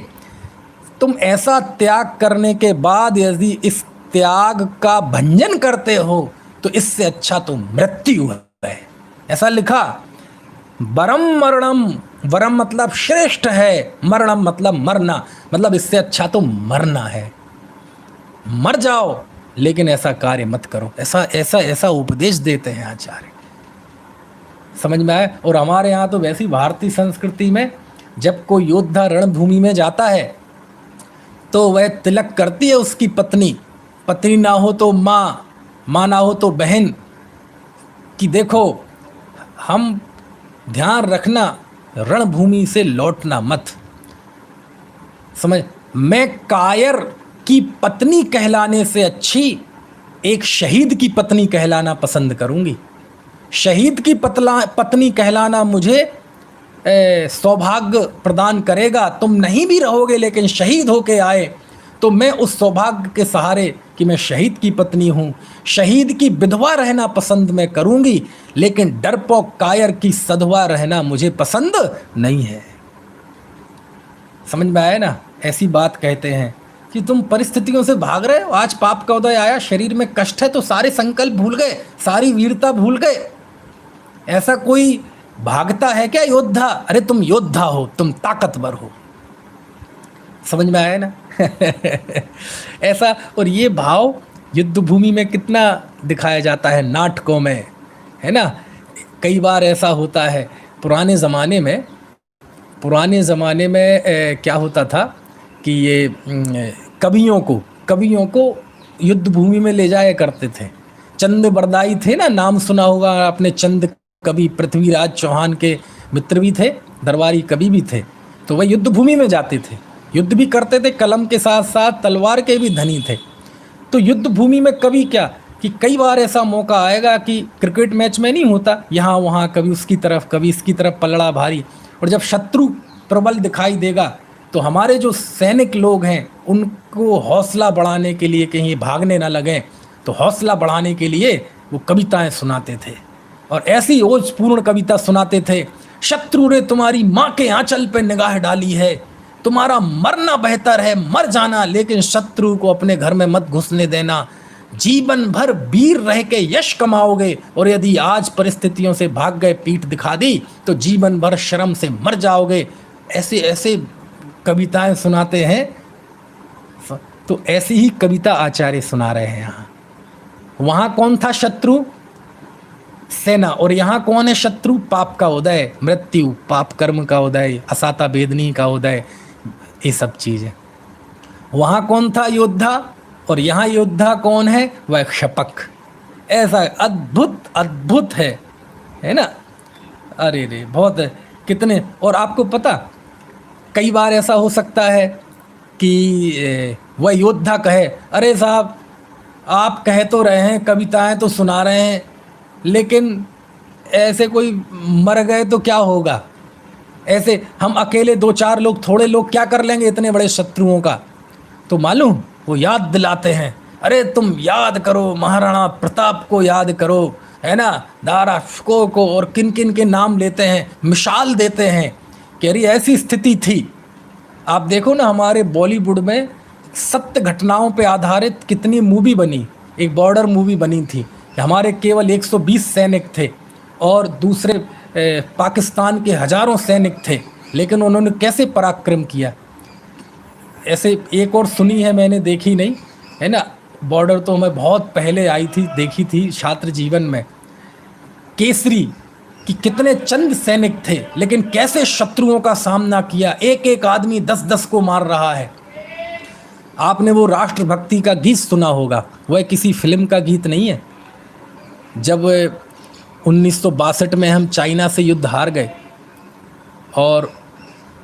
तुम ऐसा त्याग करने के बाद यदि इस त्याग का भंजन करते हो तो इससे अच्छा तो मृत्यु है। ऐसा लिखा। वरम मरणम, वरम मतलब श्रेष्ठ है, मरणम मतलब मरना, मतलब इससे अच्छा तो मरना है। मर जाओ लेकिन ऐसा कार्य मत करो। ऐसा ऐसा ऐसा उपदेश देते हैं आचार्य। समझ में आए? और हमारे यहाँ तो वैसी भारतीय संस्कृति में जब कोई योद्धा रणभूमि में जाता है तो वह तिलक करती है उसकी पत्नी, पत्नी ना हो तो माँ, माँ ना हो तो बहन, कि देखो हम ध्यान रखना रणभूमि से लौटना मत। समझ, मैं कायर की पत्नी कहलाने से अच्छी एक शहीद की पत्नी कहलाना पसंद करूंगी। शहीद की पत्नी कहलाना मुझे सौभाग्य प्रदान करेगा। तुम नहीं भी रहोगे लेकिन शहीद होके आए तो मैं उस सौभाग्य के सहारे कि मैं शहीद की पत्नी हूँ, शहीद की विधवा रहना पसंद मैं करूँगी, लेकिन डरपोक कायर की सधवा रहना मुझे पसंद नहीं है। समझ में आया ना? ऐसी बात कहते हैं कि तुम परिस्थितियों से भाग रहे हो। आज पाप का उदय आया, शरीर में कष्ट है तो सारे संकल्प भूल गए, सारी वीरता भूल गए। ऐसा कोई भागता है क्या योद्धा? अरे तुम योद्धा हो, तुम ताकतवर हो। समझ में आया ना? ऐसा, और ये भाव युद्ध भूमि में कितना दिखाया जाता है नाटकों में, है ना। कई बार ऐसा होता है, पुराने ज़माने में क्या होता था कि ये कवियों को युद्ध भूमि में ले जाया करते थे। चंद बरदाई थे ना, नाम सुना होगा आपने, चंद कवि पृथ्वीराज चौहान के मित्र भी थे, दरबारी कवि भी थे। तो वह युद्ध भूमि में जाते थे, युद्ध भी करते थे, कलम के साथ साथ तलवार के भी धनी थे। तो युद्ध भूमि में कभी क्या कि कई बार ऐसा मौका आएगा कि क्रिकेट मैच में नहीं होता, यहाँ वहाँ कभी उसकी तरफ कभी इसकी तरफ पलड़ा भारी, और जब शत्रु प्रबल दिखाई देगा तो हमारे जो सैनिक लोग हैं उनको हौसला बढ़ाने के लिए, कहीं भागने ना लगें, तो हौसला बढ़ाने के लिए वो कविताएं सुनाते थे। और ऐसी ओजपूर्ण कविता सुनाते थे, शत्रु ने तुम्हारी माँ के आंचल पे निगाह डाली है, तुम्हारा मरना बेहतर है, मर जाना, लेकिन शत्रु को अपने घर में मत घुसने देना, जीवन भर वीर रह के यश कमाओगे, और यदि आज परिस्थितियों से भाग गए, पीठ दिखा दी, तो जीवन भर शर्म से मर जाओगे। ऐसे ऐसे कविताएं सुनाते हैं। तो ऐसी ही कविता आचार्य सुना रहे हैं यहाँ। वहाँ कौन था शत्रु? सेना। और यहाँ कौन है शत्रु? पाप का उदय, मृत्यु, पाप कर्म का उदय, असाता वेदनी का उदय, ये सब चीज़ें। वहाँ कौन था? योद्धा। और यहाँ योद्धा कौन है? वह क्षपक। ऐसा अद्भुत अद्भुत है ना। अरे रे, बहुत कितने। और आपको पता, कई बार ऐसा हो सकता है कि वह योद्धा कहे, अरे साहब आप कह तो रहे हैं, कविताएं तो सुना रहे हैं, लेकिन ऐसे कोई मर गए तो क्या होगा? ऐसे हम अकेले 2-4 लोग, थोड़े लोग क्या कर लेंगे इतने बड़े शत्रुओं का? तो मालूम वो याद दिलाते हैं, अरे तुम याद करो, महाराणा प्रताप को याद करो, है ना, दारा शिकोह को, और किन किन के नाम लेते हैं, मिसाल देते हैं कि अरे ऐसी स्थिति थी। आप देखो ना, हमारे बॉलीवुड में सत्य घटनाओं पे आधारित कितनी मूवी बनी। एक बॉर्डर मूवी बनी थी, हमारे केवल 120 सैनिक थे और दूसरे पाकिस्तान के हजारों सैनिक थे, लेकिन उन्होंने कैसे पराक्रम किया। ऐसे एक और सुनी है, मैंने देखी नहीं, है ना। बॉर्डर तो मैं बहुत पहले आई थी, देखी थी छात्र जीवन में, केसरी, कि कितने चंद सैनिक थे लेकिन कैसे शत्रुओं का सामना किया। एक एक आदमी 10-10 को मार रहा है। आपने वो राष्ट्रभक्ति का गीत सुना होगा, वह किसी फिल्म का गीत नहीं है। जब 1962 में हम चाइना से युद्ध हार गए, और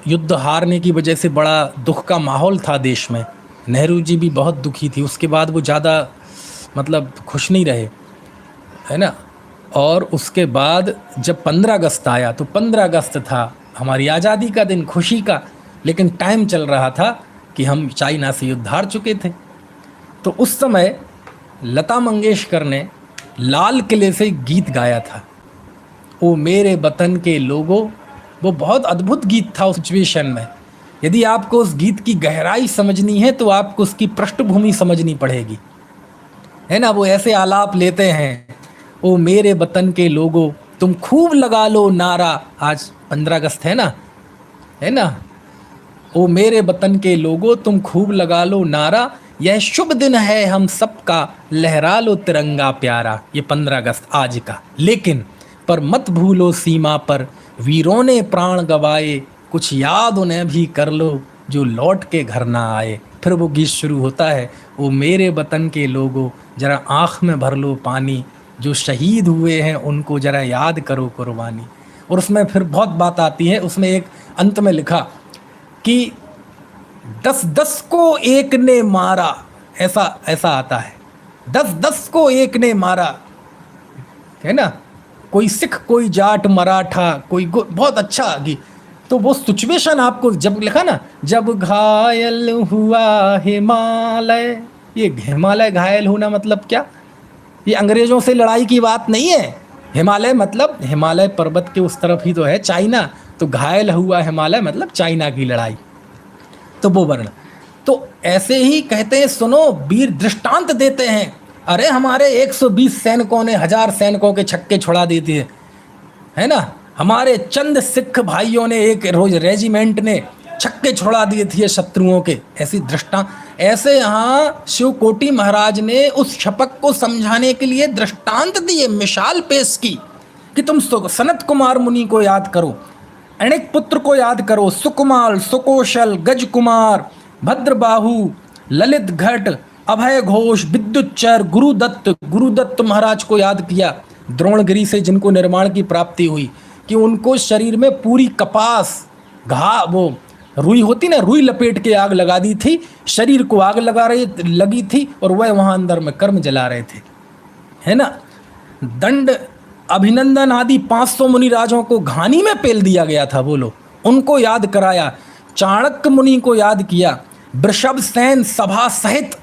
युद्ध हारने की वजह से बड़ा दुख का माहौल था देश में, नेहरू जी भी बहुत दुखी थी, उसके बाद वो ज़्यादा मतलब खुश नहीं रहे, है ना। और उसके बाद जब 15 अगस्त आया, तो 15 अगस्त था हमारी आज़ादी का दिन, खुशी का, लेकिन टाइम चल रहा था कि हम चाइना से युद्ध हार चुके थे। तो उस समय लता मंगेशकर ने लाल किले से गीत गाया था, ओ मेरे वतन के लोगों। वो बहुत अद्भुत गीत था उस सिचुएशन में। यदि आपको उस गीत की गहराई समझनी है तो आपको उसकी पृष्ठभूमि समझनी पड़ेगी, है ना। वो ऐसे आलाप लेते हैं, ओ मेरे वतन के लोगों तुम खूब लगा लो नारा, आज 15 अगस्त है ना। ओ मेरे वतन के लोगों तुम खूब लगा लो नारा, यह शुभ दिन है हम सबका, लहरा लो तिरंगा प्यारा। ये 15 अगस्त आज का। लेकिन पर मत भूलो सीमा पर वीरों ने प्राण गवाए, कुछ याद उन्हें भी कर लो जो लौट के घर ना आए। फिर वो गीत शुरू होता है, ओ मेरे वतन के लोगों जरा आँख में भर लो पानी, जो शहीद हुए हैं उनको जरा याद करो कुर्बानी। और उसमें फिर बहुत बात आती है, उसमें एक अंत में लिखा कि 10-10 को एक ने मारा, ऐसा आता है, 10-10 को एक ने मारा, है ना। कोई सिख, कोई जाट, मराठा, कोई बहुत अच्छा गीत। तो वो सिचुएशन आपको जब लिखा ना, जब घायल हुआ हिमालय, ये हिमालय घायल होना मतलब क्या? ये अंग्रेजों से लड़ाई की बात नहीं है। हिमालय मतलब हिमालय पर्वत के उस तरफ ही तो है चाइना, तो घायल हुआ हिमालय मतलब चाइना की लड़ाई। तो वो वर्ण, तो ऐसे ही कहते हैं, सुनो वीर दृष्टांत देते हैं, अरे हमारे 120 सैनिकों ने 1000 सैनिकों के छक्के छुड़ा देते हैं, है ना। हमारे चंद सिख भाइयों ने एक रोज रेजिमेंट ने छक्के छोड़ा दिए थे शत्रुओं के, ऐसी दृष्टा ऐसे यहाँ शिवकोटि महाराज ने उस शपथ को समझाने के लिए दृष्टांत दिए, मिसाल पेश की कि तुम सनत कुमार मुनि को याद करो, अनेक पुत्र को याद करो, सुकुमार, सुकोशल, गजकुमार, भद्रबाहु, ललित घट, अभय घोष, विद्युच्चर, गुरुदत्त महाराज को याद किया, द्रोणगिरी से जिनको निर्माण की प्राप्ति हुई कि उनको शरीर में पूरी कपास वो रुई होती ना, रुई लपेट के आग लगा दी थी, शरीर को आग लगी थी और वह वहां अंदर में कर्म जला रहे थे, है ना। दंड, अभिनंदन आदि 500 मुनि राजों को घानी में पेल दिया गया था, बोलो, उनको याद कराया। चाणक्य मुनि को याद किया, वृषभ सेन सभा सहित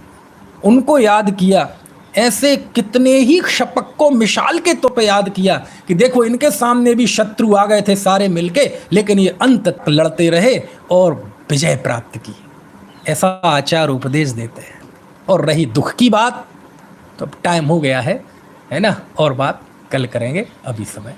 उनको याद किया। ऐसे कितने ही शपथ को मिसाल के तौर पे याद किया कि देखो इनके सामने भी शत्रु आ गए थे सारे मिलके, लेकिन ये अंत तक लड़ते रहे और विजय प्राप्त की। ऐसा आचार्य उपदेश देते हैं। और रही दुख की बात, तो अब टाइम हो गया है ना, और बात कल करेंगे, अभी समय